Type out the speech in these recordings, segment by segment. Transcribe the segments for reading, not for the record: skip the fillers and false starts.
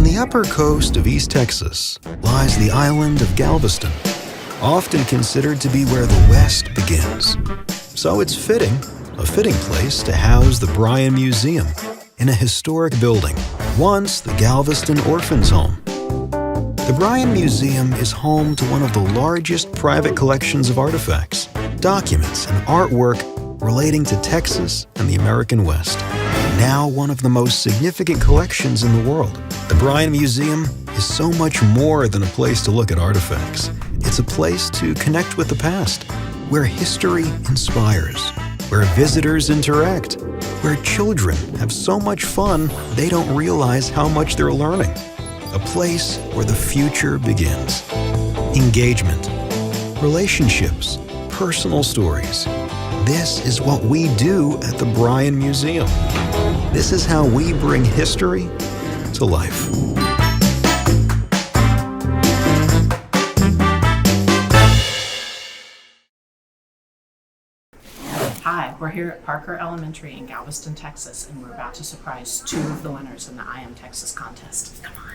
the upper coast of East Texas lies the island of Galveston, often considered to be where the West begins. So it's a fitting place to house the Bryan Museum in a historic building, once the Galveston Orphans' Home. The Bryan Museum is home to one of the largest private collections of artifacts, documents, and artwork relating to Texas and the American West. Now one of the most significant collections in the world, the Bryan Museum is so much more than a place to look at artifacts. It's a place to connect with the past, where history inspires, where visitors interact, where children have so much fun they don't realize how much they're learning. A place where the future begins. Engagement, relationships, personal stories. This is what we do at the Bryan Museum. This is how we bring history to life. Hi, we're here at Parker Elementary in Galveston, Texas, and we're about to surprise two of the winners in the I Am Texas contest. Come on.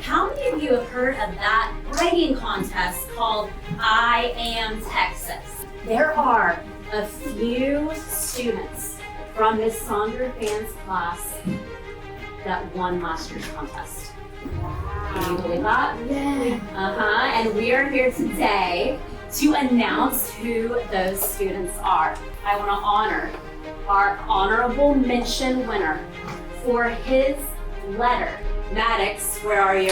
How many of you have heard of that writing contest called I Am Texas? There are a few students from Miss Saunders Band's class that won last year's contest. Can you believe that? Yeah. And we are here today to announce who those students are. I want to honor our honorable mention winner for his letter. Maddox, where are you?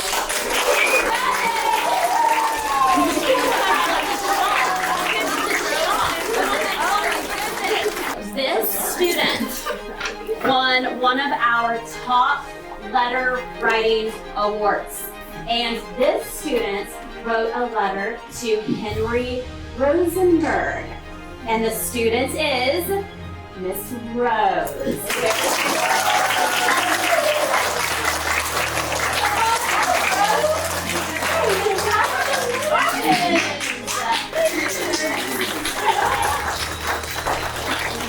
This student won one of our top letter writing awards. And this student wrote a letter to Henry Rosenberg. And the student is Miss Rose.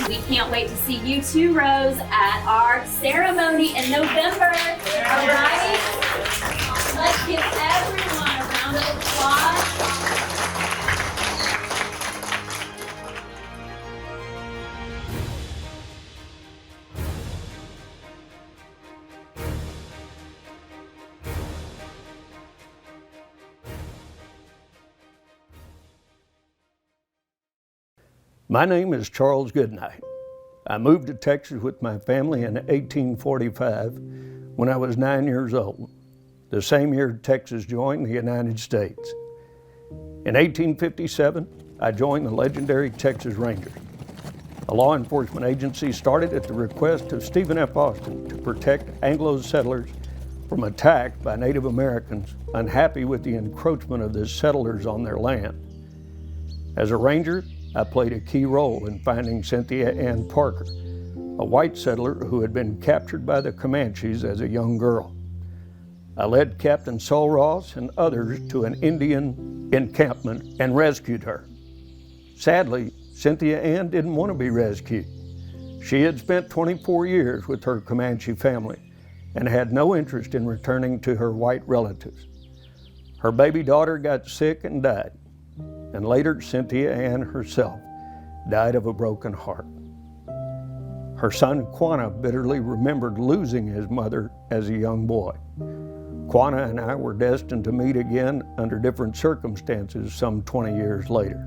We can't wait to see you two, Rose, at our ceremony in November. All right? Let's give everyone a round of applause. My name is Charles Goodnight. I moved to Texas with my family in 1845 when I was 9 years old, the same year Texas joined the United States. In 1857, I joined the legendary Texas Rangers, a law enforcement agency started at the request of Stephen F. Austin to protect Anglo settlers from attack by Native Americans unhappy with the encroachment of the settlers on their land. As a Ranger, I played a key role in finding Cynthia Ann Parker, a white settler who had been captured by the Comanches as a young girl. I led Captain Saul Ross and others to an Indian encampment and rescued her. Sadly, Cynthia Ann didn't want to be rescued. She had spent 24 years with her Comanche family and had no interest in returning to her white relatives. Her baby daughter got sick and died. And later, Cynthia Ann herself died of a broken heart. Her son, Quanah, bitterly remembered losing his mother as a young boy. Quanah and I were destined to meet again under different circumstances some 20 years later.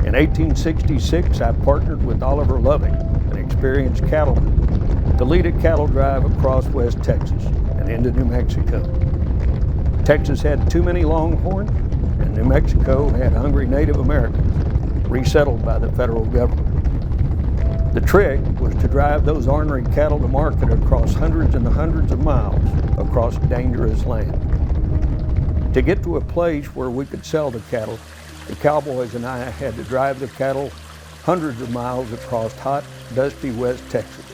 In 1866, I partnered with Oliver Loving, an experienced cattleman, to lead a cattle drive across West Texas and into New Mexico. Texas had too many longhorns, and New Mexico had hungry Native Americans resettled by the federal government. The trick was to drive those ornery cattle to market across hundreds and hundreds of miles across dangerous land. To get to a place where we could sell the cattle, the cowboys and I had to drive the cattle hundreds of miles across hot, dusty West Texas,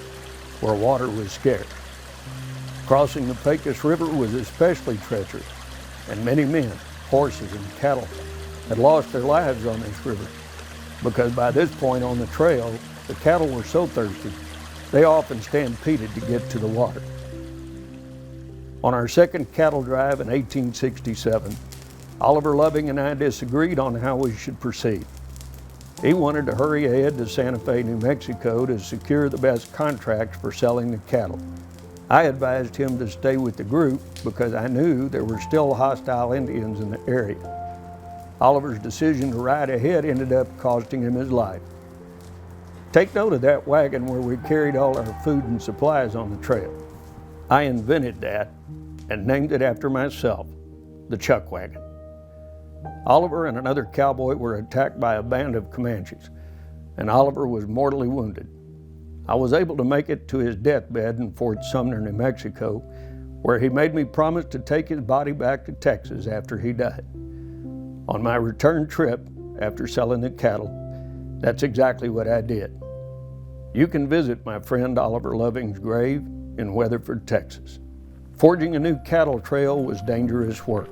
where water was scarce. Crossing the Pecos River was especially treacherous, and many men, horses, and cattle had lost their lives on this river because by this point on the trail, the cattle were so thirsty They often stampeded to get to the water. On our second cattle drive in 1867, Oliver Loving and I disagreed on how we should proceed. He wanted to hurry ahead to Santa Fe, New Mexico to secure the best contracts for selling the cattle. I advised him to stay with the group because I knew there were still hostile Indians in the area. Oliver's decision to ride ahead ended up costing him his life. Take note of that wagon where we carried all our food and supplies on the trail. I invented that and named it after myself, the Chuck Wagon. Oliver and another cowboy were attacked by a band of Comanches, and Oliver was mortally wounded. I was able to make it to his deathbed in Fort Sumner, New Mexico, where he made me promise to take his body back to Texas after he died. On my return trip, after selling the cattle, that's exactly what I did. You can visit my friend Oliver Loving's grave in Weatherford, Texas. Forging a new cattle trail was dangerous work.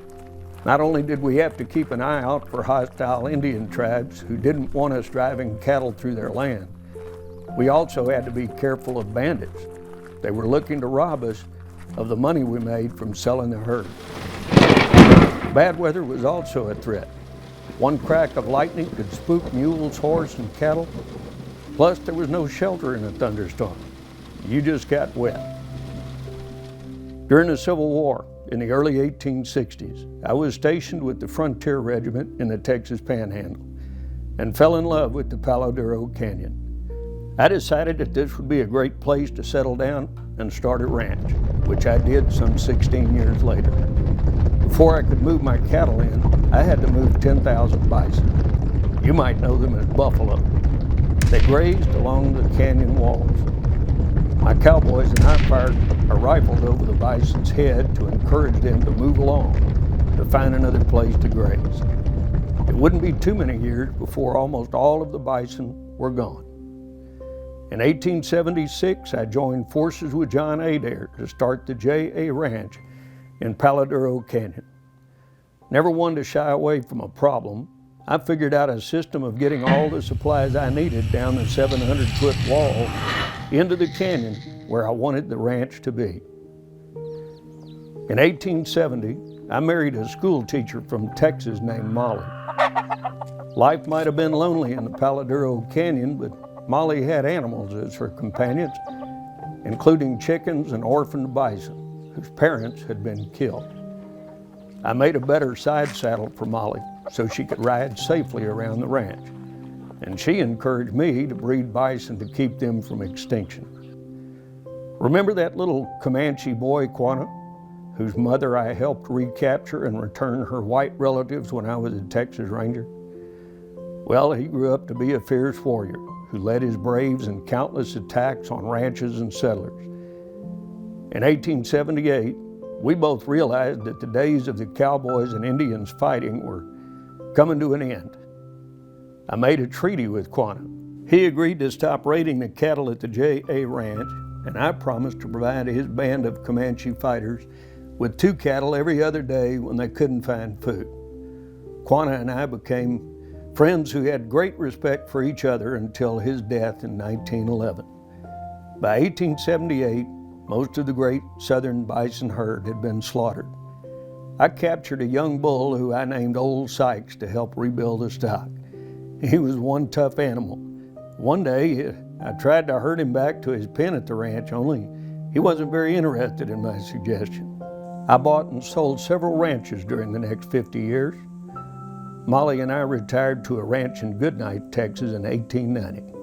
Not only did we have to keep an eye out for hostile Indian tribes who didn't want us driving cattle through their land, we also had to be careful of bandits. They were looking to rob us of the money we made from selling the herd. Bad weather was also a threat. One crack of lightning could spook mules, horse, and cattle. Plus, there was no shelter in a thunderstorm. You just got wet. During the Civil War, in the early 1860s, I was stationed with the Frontier Regiment in the Texas Panhandle and fell in love with the Palo Duro Canyon. I decided that this would be a great place to settle down and start a ranch, which I did some 16 years later. Before I could move my cattle in, I had to move 10,000 bison. You might know them as buffalo. They grazed along the canyon walls. My cowboys and I fired a rifle over the bison's head to encourage them to move along, to find another place to graze. It wouldn't be too many years before almost all of the bison were gone. In 1876, I joined forces with John Adair to start the J.A. Ranch in Palo Duro Canyon. Never one to shy away from a problem, I figured out a system of getting all the supplies I needed down the 700-foot wall into the canyon where I wanted the ranch to be. In 1870, I married a school teacher from Texas named Molly. Life might have been lonely in the Palo Duro Canyon, but Molly had animals as her companions, including chickens and orphaned bison, whose parents had been killed. I made a better side saddle for Molly so she could ride safely around the ranch, and she encouraged me to breed bison to keep them from extinction. Remember that little Comanche boy, Quanah, whose mother I helped recapture and return her white relatives when I was a Texas Ranger? Well, he grew up to be a fierce warrior who led his braves in countless attacks on ranches and settlers. In 1878, we both realized that the days of the cowboys and Indians fighting were coming to an end. I made a treaty with Quanah. He agreed to stop raiding the cattle at the J.A. Ranch, and I promised to provide his band of Comanche fighters with 2 cattle every other day when they couldn't find food. Quanah and I became friends who had great respect for each other until his death in 1911. By 1878, most of the great southern bison herd had been slaughtered. I captured a young bull who I named Old Sykes to help rebuild the stock. He was one tough animal. One day, I tried to herd him back to his pen at the ranch, only he wasn't very interested in my suggestion. I bought and sold several ranches during the next 50 years. Molly and I retired to a ranch in Goodnight, Texas in 1890.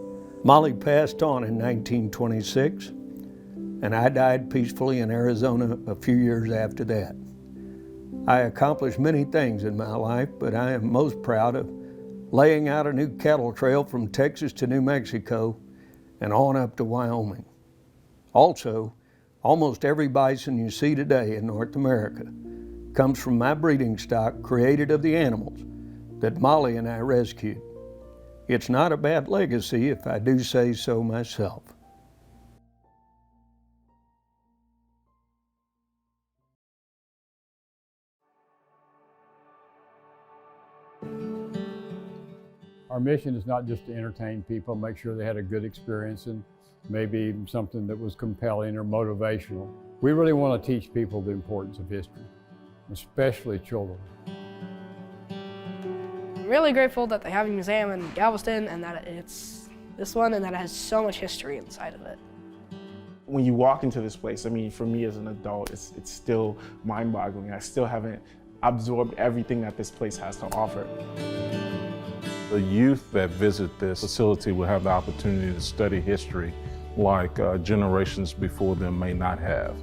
Molly passed on in 1926, and I died peacefully in Arizona a few years after that. I accomplished many things in my life, but I am most proud of laying out a new cattle trail from Texas to New Mexico and on up to Wyoming. Also, almost every bison you see today in North America comes from my breeding stock created of the animals that Molly and I rescued. It's not a bad legacy if I do say so myself. Our mission is not just to entertain people, make sure they had a good experience, and maybe something that was compelling or motivational. We really want to teach people the importance of history, especially children. I'm really grateful that they have a museum in Galveston and that it's this one and that it has so much history inside of it. When you walk into this place, I mean, for me as an adult, it's still mind-boggling. I still haven't absorbed everything that this place has to offer. The youth that visit this facility will have the opportunity to study history like generations before them may not have.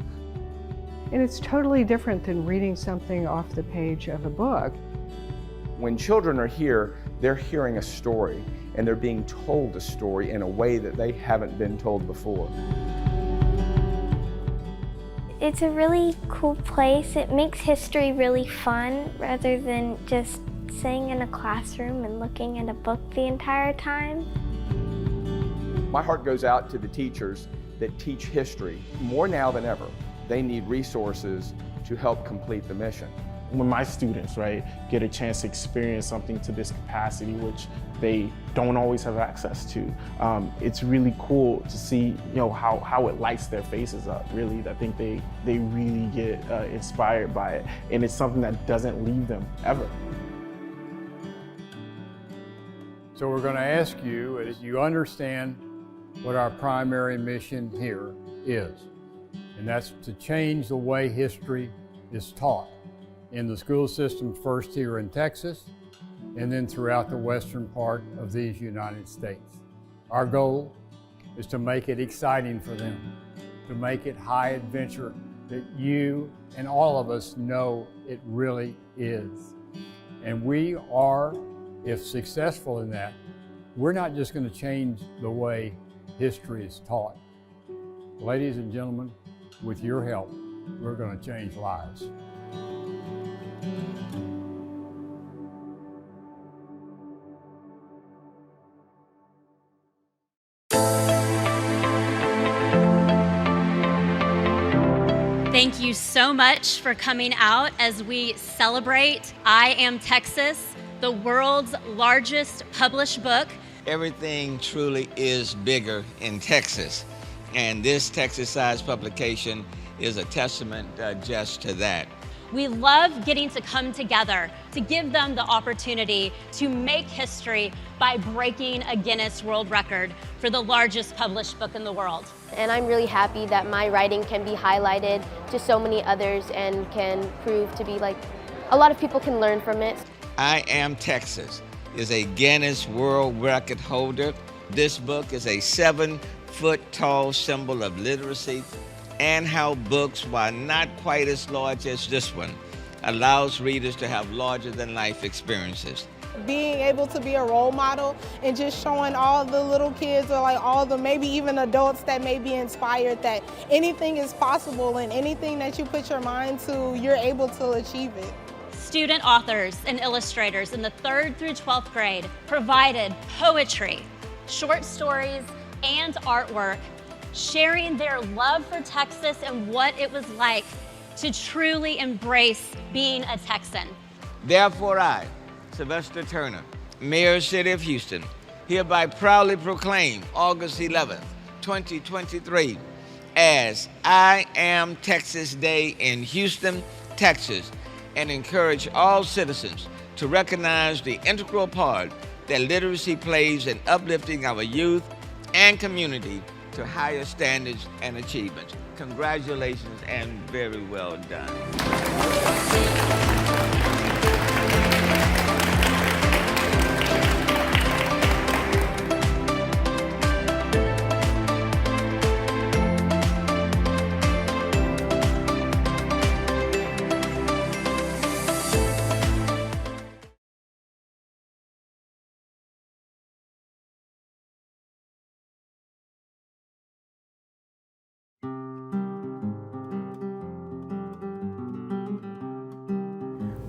And it's totally different than reading something off the page of a book. When children are here, they're hearing a story, and they're being told a story in a way that they haven't been told before. It's a really cool place. It makes history really fun rather than just sitting in a classroom and looking at a book the entire time. My heart goes out to the teachers that teach history. More now than ever, they need resources to help complete the mission. When my students, right, get a chance to experience something to this capacity, which they don't always have access to, it's really cool to see, how it lights their faces up. Really, I think they really get inspired by it, and it's something that doesn't leave them ever. So we're going to ask you if you understand what our primary mission here is, and that's to change the way history is taught in the school system, first here in Texas, and then throughout the western part of these United States. Our goal is to make it exciting for them, to make it high adventure that you and all of us know it really is. And we are, if successful in that, we're not just going to change the way history is taught. Ladies and gentlemen, with your help, we're going to change lives. Thank you so much for coming out as we celebrate I Am Texas, the world's largest published book. Everything truly is bigger in Texas, and this Texas-sized publication is a testament just to that. We love getting to come together to give them the opportunity to make history by breaking a Guinness World Record for the largest published book in the world. And I'm really happy that my writing can be highlighted to so many others and can prove to be a lot of people can learn from it. I Am Texas is a Guinness World Record holder. This book is a 7-foot-tall symbol of literacy and how books, while not quite as large as this one, allows readers to have larger-than-life experiences. Being able to be a role model and just showing all the little kids or maybe even adults that may be inspired that anything is possible and anything that you put your mind to, you're able to achieve it. Student authors and illustrators in the 3rd through 12th grade provided poetry, short stories, and artwork, sharing their love for Texas and what it was like to truly embrace being a Texan. Therefore I, Sylvester Turner, Mayor of the City of Houston, hereby proudly proclaim August 11th, 2023 as I Am Texas Day in Houston, Texas, and encourage all citizens to recognize the integral part that literacy plays in uplifting our youth and community to higher standards and achievements. Congratulations and very well done.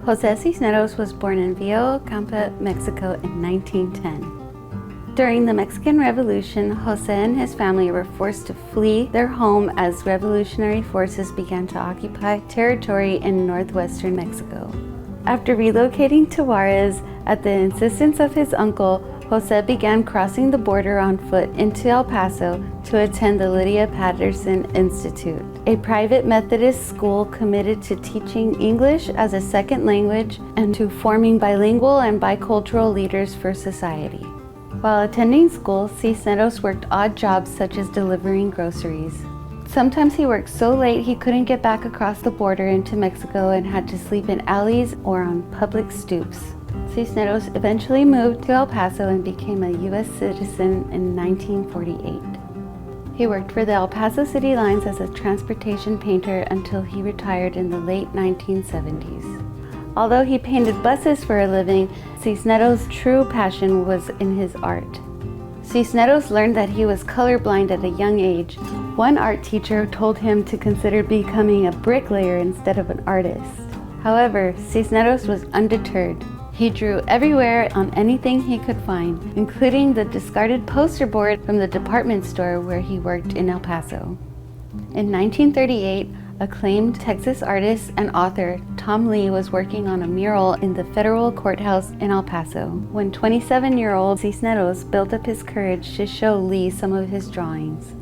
Jose Cisneros was born in Villa Ocampo, Mexico in 1910. During the Mexican Revolution, Jose and his family were forced to flee their home as revolutionary forces began to occupy territory in northwestern Mexico. After relocating to Juarez at the insistence of his uncle, Jose began crossing the border on foot into El Paso to attend the Lydia Patterson Institute, a private Methodist school committed to teaching English as a second language and to forming bilingual and bicultural leaders for society. While attending school, Cisneros worked odd jobs such as delivering groceries. Sometimes he worked so late he couldn't get back across the border into Mexico and had to sleep in alleys or on public stoops. Cisneros eventually moved to El Paso and became a U.S. citizen in 1948. He worked for the El Paso City Lines as a transportation painter until he retired in the late 1970s. Although he painted buses for a living, Cisneros' true passion was in his art. Cisneros learned that he was colorblind at a young age. One art teacher told him to consider becoming a bricklayer instead of an artist. However, Cisneros was undeterred. He drew everywhere on anything he could find, including the discarded poster board from the department store where he worked in El Paso. In 1938, acclaimed Texas artist and author Tom Lee was working on a mural in the federal courthouse in El Paso when 27-year-old Cisneros built up his courage to show Lee some of his drawings.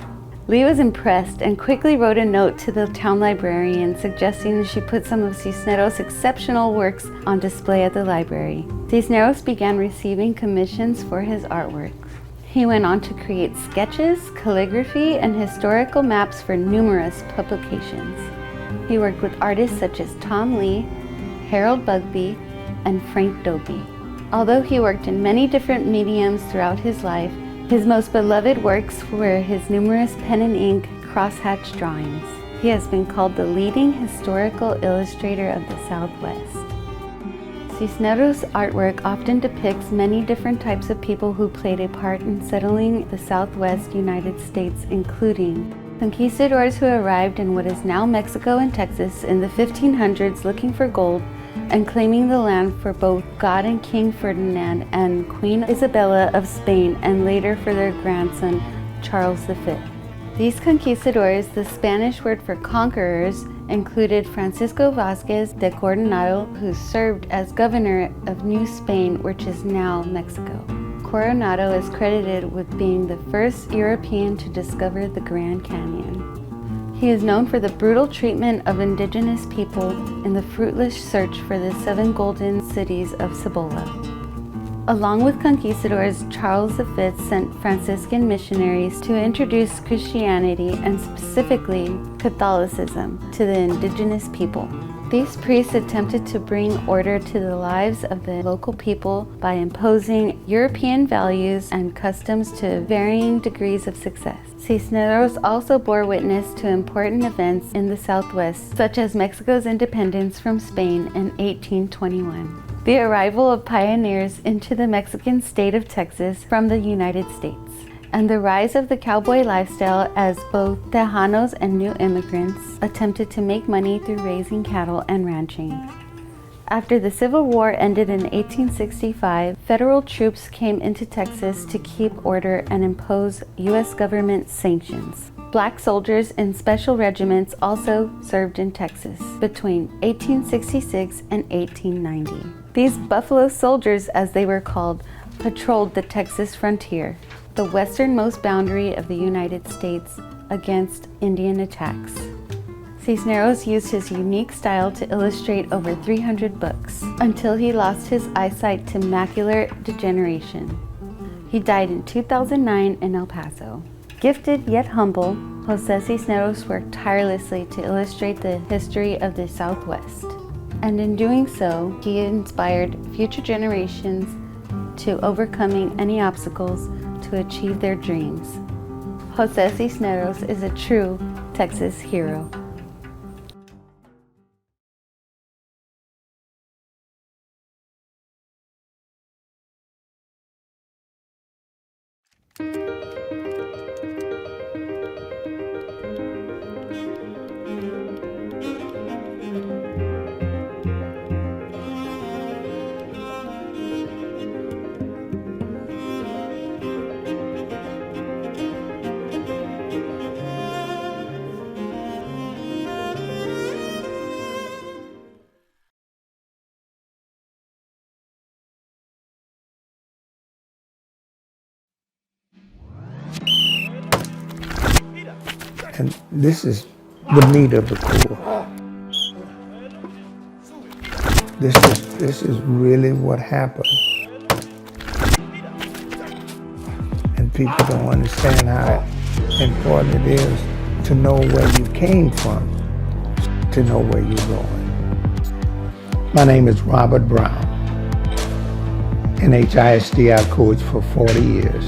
Lee was impressed and quickly wrote a note to the town librarian suggesting she put some of Cisneros' exceptional works on display at the library. Cisneros began receiving commissions for his artwork. He went on to create sketches, calligraphy, and historical maps for numerous publications. He worked with artists such as Tom Lee, Harold Bugbee, and Frank Dobie. Although he worked in many different mediums throughout his life, his most beloved works were his numerous pen and ink crosshatch drawings. He has been called the leading historical illustrator of the Southwest. Cisneros' artwork often depicts many different types of people who played a part in settling the Southwest United States, including conquistadors who arrived in what is now Mexico and Texas in the 1500s looking for gold and claiming the land for both God and King Ferdinand and Queen Isabella of Spain, and later for their grandson, Charles V. These conquistadors, the Spanish word for conquerors, included Francisco Vázquez de Coronado, who served as governor of New Spain, which is now Mexico. Coronado is credited with being the first European to discover the Grand Canyon. He is known for the brutal treatment of indigenous people in the fruitless search for the 7 golden cities of Cibola. Along with conquistadors, Charles V sent Franciscan missionaries to introduce Christianity and specifically Catholicism to the indigenous people. These priests attempted to bring order to the lives of the local people by imposing European values and customs to varying degrees of success. Cisneros also bore witness to important events in the Southwest, such as Mexico's independence from Spain in 1821, the arrival of pioneers into the Mexican state of Texas from the United States, and the rise of the cowboy lifestyle as both Tejanos and new immigrants attempted to make money through raising cattle and ranching. After the Civil War ended in 1865, federal troops came into Texas to keep order and impose U.S. government sanctions. Black soldiers in special regiments also served in Texas between 1866 and 1890. These Buffalo Soldiers, as they were called, patrolled the Texas frontier, the westernmost boundary of the United States, against Indian attacks. Cisneros used his unique style to illustrate over 300 books until he lost his eyesight to macular degeneration. He died in 2009 in El Paso. Gifted yet humble, Jose Cisneros worked tirelessly to illustrate the history of the Southwest. And in doing so, he inspired future generations to overcoming any obstacles to achieve their dreams. Jose Cisneros is a true Texas hero. And this is the meat of the core. This is really what happened. And people don't understand how important it is to know where you came from, to know where you're going. My name is Robert Brown, NHISD. I coached for 40 years.